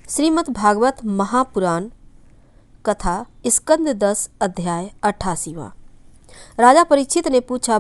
श्रीमद् भागवत महापुराण कथा स्कंद 10 अध्याय 88वां। राजा परीक्षित ने पूछा,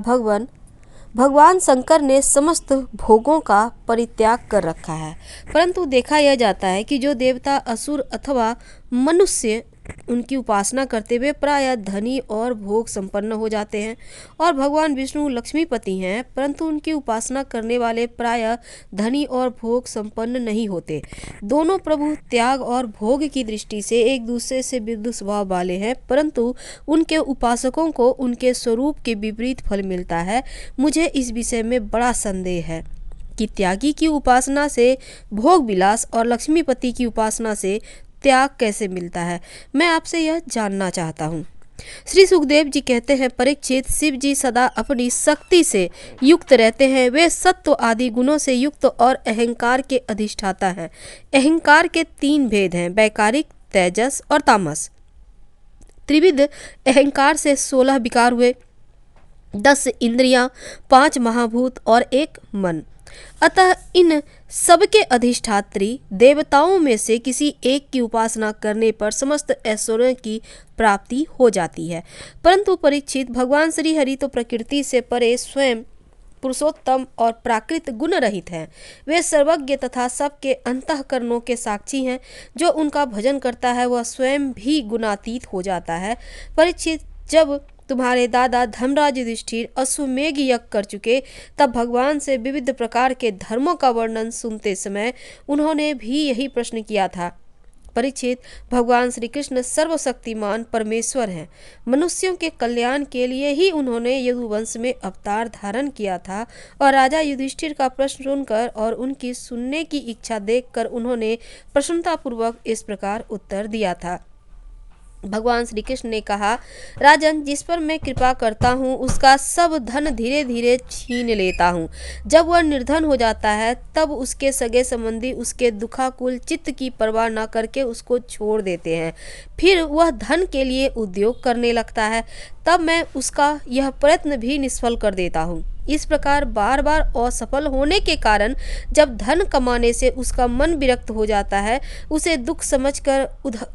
भगवान शंकर ने समस्त भोगों का परित्याग कर रखा है, परंतु देखा यह जाता है कि जो देवता, असुर अथवा मनुष्य उनकी उपासना करते हुए प्रायः धनी और भोग संपन्न हो जाते हैं, और भगवान विष्णु लक्ष्मीपति हैं, परंतु उनकी उपासना करने वाले प्रायः धनी और भोग संपन्न नहीं होते। दोनों प्रभु त्याग और भोग की दृष्टि से एक दूसरे से विरुद्ध स्वभाव वाले हैं, परंतु उनके उपासकों को उनके स्वरूप के विपरीत फल मिलता है। मुझे इस विषय में बड़ा संदेह है कि त्यागी की उपासना से भोग विलास और लक्ष्मीपति की उपासना से त्याग कैसे मिलता है। मैं आपसे यह जानना चाहता हूँ। श्री सुखदेव जी कहते हैं, परीक्षित, शिव जी सदा अपनी शक्ति से युक्त रहते हैं। वे सत्व आदि गुणों से युक्त और अहंकार के अधिष्ठाता हैं। अहंकार के 3 भेद हैं, वैकारिक, तेजस और तामस। त्रिविध अहंकार से 16 विकार हुए, 10 इंद्रियां, 5 महाभूत और 1 मन। अतः इन सबके अधिष्ठात्री देवताओं में से किसी एक की उपासना करने पर समस्त ऐश्वर्यों की प्राप्ति हो जाती है। परंतु परीक्षित, भगवान श्री हरि तो प्रकृति से परे स्वयं पुरुषोत्तम और प्राकृत गुण रहित हैं। वे सर्वज्ञ तथा सबके अंतःकरणों के साक्षी हैं। जो उनका भजन करता है वह स्वयं भी गुणातीत हो जाता है। परीक्षित, जब तुम्हारे दादा धर्मराज युधिष्ठिर अश्वमेघ यज्ञ कर चुके, तब भगवान से विविध प्रकार के धर्मों का वर्णन सुनते समय उन्होंने भी यही प्रश्न किया था। परीक्षित, भगवान श्री कृष्ण सर्वशक्तिमान परमेश्वर हैं। मनुष्यों के कल्याण के लिए ही उन्होंने यदुवंश में अवतार धारण किया था। और राजा युधिष्ठिर का प्रश्न सुनकर और उनकी सुनने की इच्छा देखकर उन्होंने प्रसन्नतापूर्वक इस प्रकार उत्तर दिया था। भगवान श्री कृष्ण ने कहा, राजन, जिस पर मैं कृपा करता हूँ उसका सब धन धीरे धीरे छीन लेता हूँ। जब वह निर्धन हो जाता है तब उसके सगे संबंधी उसके दुखाकुल चित्त की परवाह न करके उसको छोड़ देते हैं। फिर वह धन के लिए उद्योग करने लगता है, तब मैं उसका यह प्रयत्न भी निष्फल कर देता हूँ। इस प्रकार बार बार असफल होने के कारण जब धन कमाने से उसका मन विरक्त हो जाता है, उसे दुख समझकर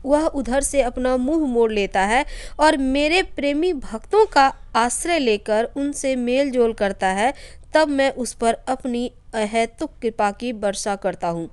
वह उधर से अपना मुंह मोड़ लेता है और मेरे प्रेमी भक्तों का आश्रय लेकर उनसे मेल जोल करता है। तब मैं उस पर अपनी अहेतुक कृपा की वर्षा करता हूँ।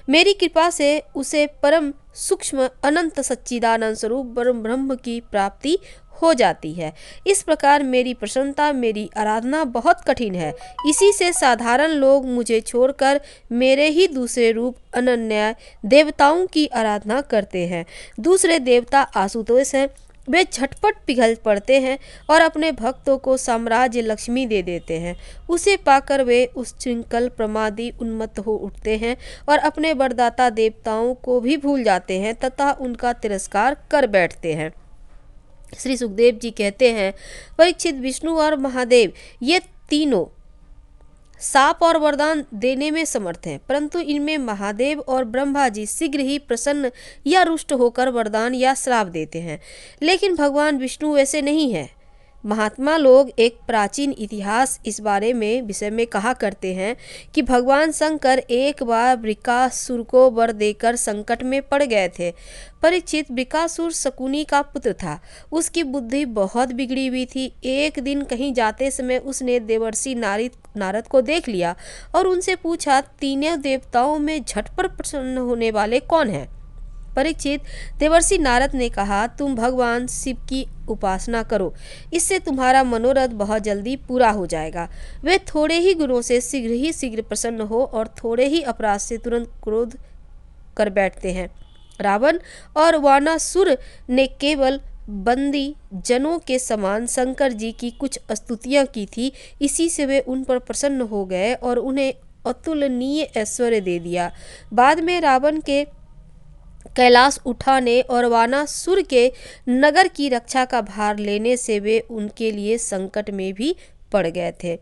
मेरी कृपा से उसे परम सूक्ष्म अनंत सच्चिदानंद स्वरूप ब्रह्म की प्राप्ति हो जाती है। इस प्रकार मेरी प्रसन्नता, मेरी आराधना बहुत कठिन है। इसी से साधारण लोग मुझे छोड़कर मेरे ही दूसरे रूप अनन्य देवताओं की आराधना करते हैं। दूसरे देवता आशुतोष हैं। वे झटपट पिघल पड़ते हैं और अपने भक्तों को साम्राज्य लक्ष्मी दे देते हैं। उसे पाकर वे उच्छृंखल प्रमादी उन्मत्त हो उठते हैं और अपने वरदाता देवताओं को भी भूल जाते हैं तथा उनका तिरस्कार कर बैठते हैं। श्री सुखदेव जी कहते हैं, परीक्षित, विष्णु और महादेव ये तीनों साप और वरदान देने में समर्थ हैं, परंतु इनमें महादेव और ब्रह्मा जी शीघ्र ही प्रसन्न या रुष्ट होकर वरदान या श्राप देते हैं, लेकिन भगवान विष्णु वैसे नहीं है। महात्मा लोग एक प्राचीन इतिहास इस विषय में कहा करते हैं कि भगवान शंकर एक बार वृकासुर को वर देकर संकट में पड़ गए थे। परीक्षित, वृकासुर शकुनी का पुत्र था। उसकी बुद्धि बहुत बिगड़ी हुई थी। एक दिन कहीं जाते समय उसने देवर्षि नारद को देख लिया और उनसे पूछा, तीनों देवताओं में झटपट प्रसन्न होने वाले कौन हैं? परीक्षित, देवर्षि नारद ने कहा, तुम भगवान शिव की उपासना करो, इससे तुम्हारा मनोरथ बहुत जल्दी पूरा हो जाएगा। वे थोड़े ही गुणों से शीघ्र प्रसन्न हो और थोड़े ही अपराध से तुरंत क्रोध कर बैठते हैं। रावण और वानासुर ने केवल बंदी जनों के समान शंकर जी की कुछ स्तुतियां की थी। इसी से वे उन पर प्रसन्न हो गए और उन्हें अतुलनीय ऐश्वर्य दे दिया। बाद में रावण के कैलाश उठाने और वानासुर के नगर की रक्षा का भार लेने से वे उनके लिए संकट में भी पड़ गए थे।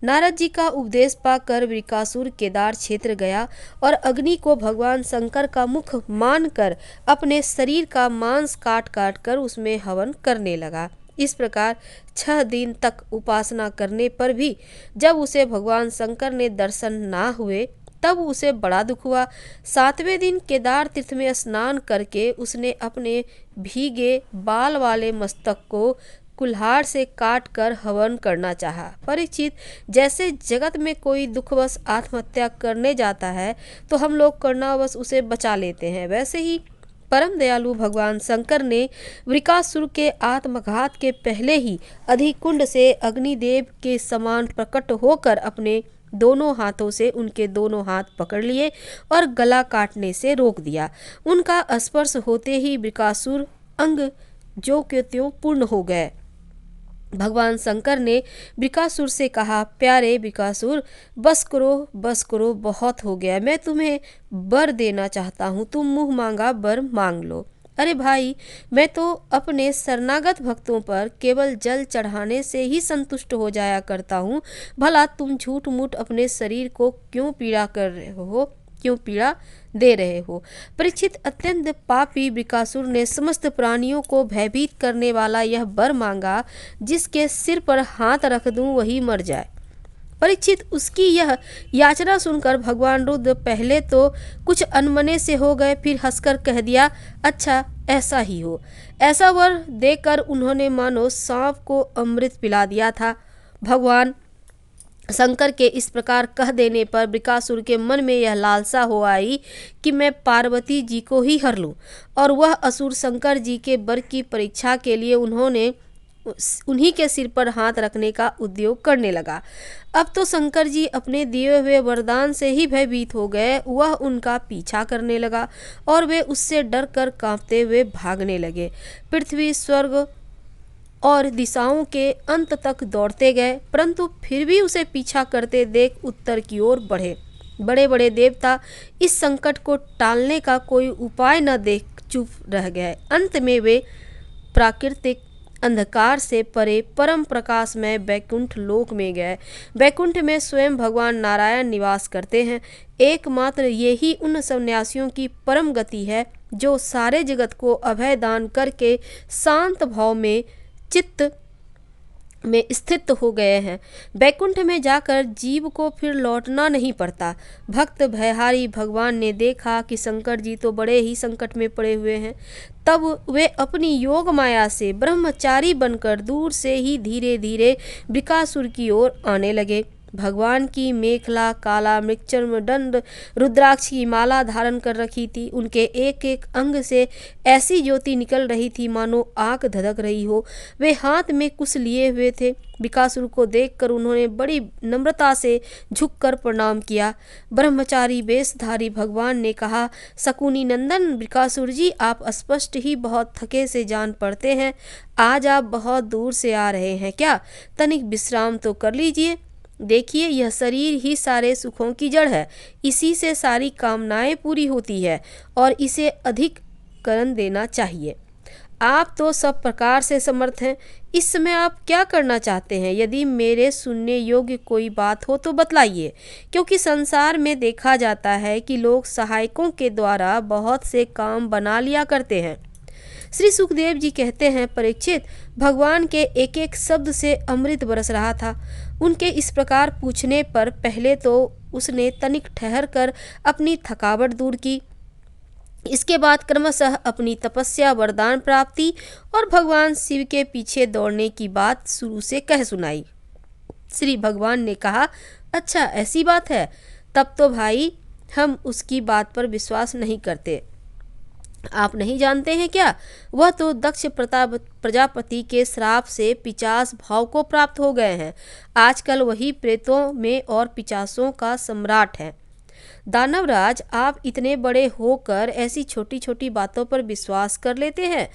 नारद जी का उपदेश पाकर वृकासुर केदार क्षेत्र गया और अग्नि को भगवान शंकर का मुख मानकर अपने शरीर का मांस काट काट कर उसमें हवन करने लगा। इस प्रकार 6 दिन तक उपासना करने पर भी जब उसे भगवान शंकर ने दर्शन ना हुए तब उसे बड़ा दुख हुआ। 7वें दिन केदार तीर्थ में स्नान करके उसने अपने भीगे बाल वाले मस्तक को कुल्हाड़ से काट कर हवन करना चाहा। परीक्षित, जैसे जगत में कोई दुखवश आत्महत्या करने जाता है तो हम लोग करुणावश उसे बचा लेते हैं, वैसे ही परम दयालु भगवान शंकर ने वृकासुर के आत्मघात के पहले ही अधिकुंड से अग्निदेव के समान प्रकट होकर अपने दोनों हाथों से उनके दोनों हाथ पकड़ लिए और गला काटने से रोक दिया। उनका स्पर्श होते ही वृकासुर अंग जो के त्यों पूर्ण हो गए। भगवान शंकर ने वृकासुर से कहा, प्यारे वृकासुर, बस करो, बहुत हो गया। मैं तुम्हें वर देना चाहता हूँ, तुम मुँह मांगा वर मांग लो। अरे भाई, मैं तो अपने शरणागत भक्तों पर केवल जल चढ़ाने से ही संतुष्ट हो जाया करता हूँ, भला तुम झूठ मूठ अपने शरीर को क्यों पीड़ा दे रहे हो। परीक्षित, अत्यंत पापी वृकासुर ने समस्त प्राणियों को भयभीत करने वाला यह वर मांगा, जिसके सिर पर हाथ रख दूं वही मर जाए। परीक्षित, उसकी यह याचना सुनकर भगवान रुद्र पहले तो कुछ अनमने से हो गए, फिर हंसकर कह दिया, अच्छा ऐसा ही हो। ऐसा वर देकर उन्होंने मानो सांप को अमृत पिला दिया था। भगवान शंकर के इस प्रकार कह देने पर वृकासुर के मन में यह लालसा हो आई कि मैं पार्वती जी को ही हर लूं, और वह असुर शंकर जी के वर की परीक्षा के लिए उन्हीं के सिर पर हाथ रखने का उद्योग करने लगा। अब तो शंकर जी अपने दिए हुए वरदान से ही भयभीत हो गए। वह उनका पीछा करने लगा और वे उससे डर कर कांपते हुए भागने लगे। पृथ्वी, स्वर्ग और दिशाओं के अंत तक दौड़ते गए, परंतु फिर भी उसे पीछा करते देख उत्तर की ओर बढ़े। बड़े बड़े देवता इस संकट को टालने का कोई उपाय न देख चुप रह गए। अंत में वे प्राकृतिक अंधकार से परे परम प्रकाश में वैकुंठ लोक में गए। वैकुंठ में स्वयं भगवान नारायण निवास करते हैं। एकमात्र यही उन सन्यासियों की परम गति है जो सारे जगत को अभय दान करके शांत भाव में चित्त में स्थित हो गए हैं। वैकुंठ में जाकर जीव को फिर लौटना नहीं पड़ता। भक्त भयहारी भगवान ने देखा कि शंकर जी तो बड़े ही संकट में पड़े हुए हैं, तब वे अपनी योग माया से ब्रह्मचारी बनकर दूर से ही धीरे धीरे वृकासुर की ओर आने लगे। भगवान की मेखला काला मृगचर्म दंड रुद्राक्ष की माला धारण कर रखी थी। उनके एक एक अंग से ऐसी ज्योति निकल रही थी मानो आग धधक रही हो। वे हाथ में कुछ लिए हुए थे। वृकासुर को देखकर उन्होंने बड़ी नम्रता से झुककर प्रणाम किया। ब्रह्मचारी वेशधारी भगवान ने कहा, शकुनी नंदन वृकासुर जी, आप स्पष्ट ही बहुत थके से जान पड़ते हैं। आज आप बहुत दूर से आ रहे हैं क्या? तनिक विश्राम तो कर लीजिए। देखिए, यह शरीर ही सारे सुखों की जड़ है। इसी से सारी कामनाएं पूरी होती है और इसे अधिक करण देना चाहिए। आप तो सब प्रकार से समर्थ हैं। इस समय आप क्या करना चाहते हैं? यदि मेरे सुनने योग्य कोई बात हो तो बतलाइए, क्योंकि संसार में देखा जाता है कि लोग सहायकों के द्वारा बहुत से काम बना लिया करते हैं। श्री सुखदेव जी कहते हैं, परीक्षित, भगवान के एक एक शब्द से अमृत बरस रहा था। उनके इस प्रकार पूछने पर पहले तो उसने तनिक ठहर कर अपनी थकावट दूर की। इसके बाद क्रमशः अपनी तपस्या, वरदान प्राप्ति और भगवान शिव के पीछे दौड़ने की बात शुरू से कह सुनाई। श्री भगवान ने कहा, अच्छा ऐसी बात है, तब तो भाई हम उसकी बात पर विश्वास नहीं करते। आप नहीं जानते हैं क्या? वह तो दक्ष प्रजापति के श्राप से पिशाच भाव को प्राप्त हो गए हैं। आजकल वही प्रेतों में और पिशाचों का सम्राट है। दानवराज, आप इतने बड़े होकर ऐसी छोटी छोटी बातों पर विश्वास कर लेते हैं।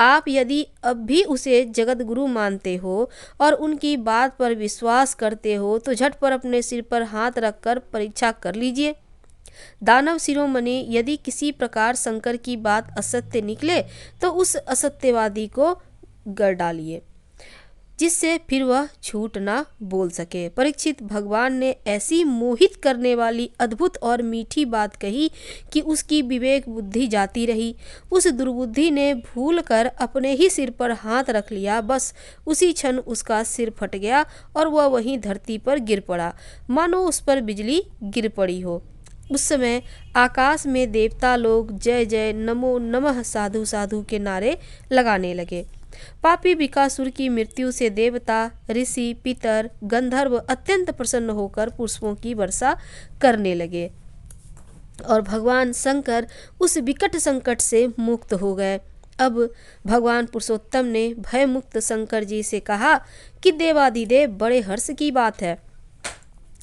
आप यदि अब भी उसे जगत गुरु मानते हो और उनकी बात पर विश्वास करते हो तो झट पर अपने सिर पर हाथ रखकर परीक्षा कर लीजिए। दानव शिरोमणि, यदि किसी प्रकार शंकर की बात असत्य निकले तो उस असत्यवादी को गड़ डालिए, जिससे फिर वह झूठ ना बोल सके। परीक्षित, भगवान ने ऐसी मोहित करने वाली अद्भुत और मीठी बात कही कि उसकी विवेक बुद्धि जाती रही। उस दुर्बुद्धि ने भूल कर अपने ही सिर पर हाथ रख लिया। बस उसी क्षण उसका सिर फट गया और वह वहीं धरती पर गिर पड़ा, मानो उस पर बिजली गिर पड़ी हो। उस समय आकाश में देवता लोग जय जय नमो नमः साधु साधु के नारे लगाने लगे। पापी बिकासुर की मृत्यु से देवता, ऋषि, पितर, गंधर्व अत्यंत प्रसन्न होकर पुष्पों की वर्षा करने लगे और भगवान शंकर उस विकट संकट से मुक्त हो गए। अब भगवान पुरुषोत्तम ने भय मुक्त शंकर जी से कहा कि देवाधिदेव, बड़े हर्ष की बात है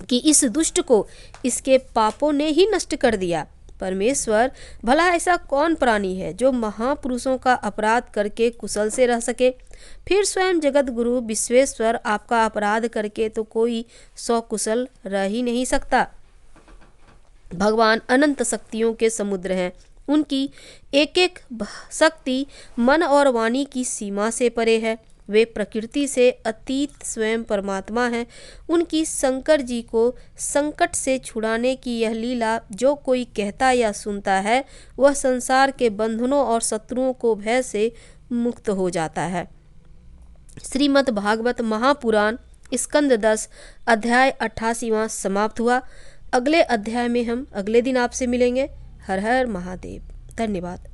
कि इस दुष्ट को इसके पापों ने ही नष्ट कर दिया। परमेश्वर, भला ऐसा कौन प्राणी है जो महापुरुषों का अपराध करके कुशल से रह सके? फिर स्वयं जगत गुरु विश्वेश्वर आपका अपराध करके तो कोई सकुशल रह ही नहीं सकता। भगवान अनंत शक्तियों के समुद्र हैं। उनकी एक एक शक्ति मन और वाणी की सीमा से परे है। वे प्रकृति से अतीत स्वयं परमात्मा हैं। उनकी शंकर जी को संकट से छुड़ाने की यह लीला जो कोई कहता या सुनता है, वह संसार के बंधनों और शत्रुओं को भय से मुक्त हो जाता है। श्रीमद् भागवत महापुराण स्कंद 10 अध्याय 88वां समाप्त हुआ। अगले अध्याय में हम अगले दिन आपसे मिलेंगे। हर हर महादेव। धन्यवाद।